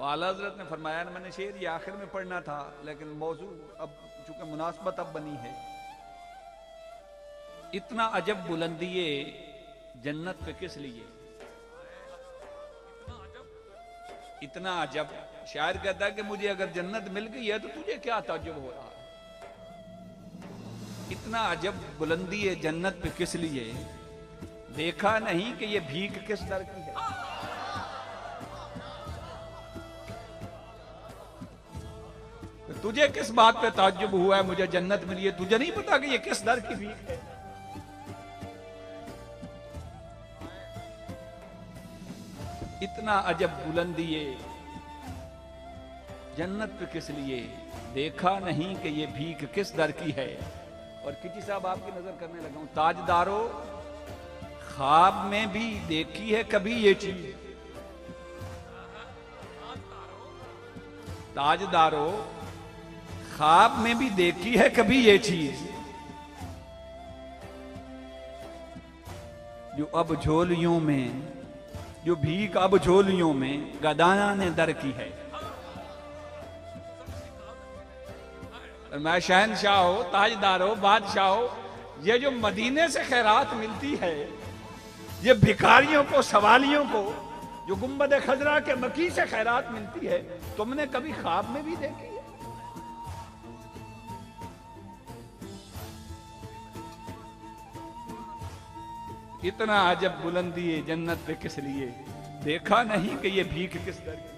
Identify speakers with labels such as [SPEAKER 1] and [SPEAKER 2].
[SPEAKER 1] आला हज़रत ने फरमाया, मैंने शेर ये आखिर में पढ़ना था, लेकिन मौजू अब चूंकि मुनासबत अब बनी है। इतना अजब बुलंदिए जन्नत पे किस लिए, इतना अजब। शायर कहता है कि मुझे अगर जन्नत मिल गई है तो तुझे क्या ताज्जुब हो रहा है। इतना अजब बुलंदी है जन्नत पे किस लिए, देखा नहीं कि ये भीख किस दर की है। तो तुझे किस बात पे ताज्जुब हुआ है मुझे जन्नत मिली है, तुझे नहीं पता कि ये किस दर की भीख है। इतना अजब बुलंदी है जन्नत पे किस लिए, देखा नहीं कि ये भीख किस दर की है। और किसी साहब आपकी नजर करने लगा हूं, ताजदारो ख्वाब में भी देखी है कभी ये चीज, ताजदारो ख्वाब में भी देखी है कभी ये चीज, जो अब झोलियों में, जो भीख अब झोलियों में गदाना ने दर की है। मैं शहनशाह हो, ताजदार हो, बादशाह हो, ये जो मदीने से खैरात मिलती है, ये भिखारियों को, सवालियों को, जो गुंबद खजरा के मकी से खैरात मिलती है, तुमने कभी ख्वाब में भी देखी है? इतना अजब बुलंदी है जन्नत पे किस लिए, देखा नहीं कि ये भीख किस दर की।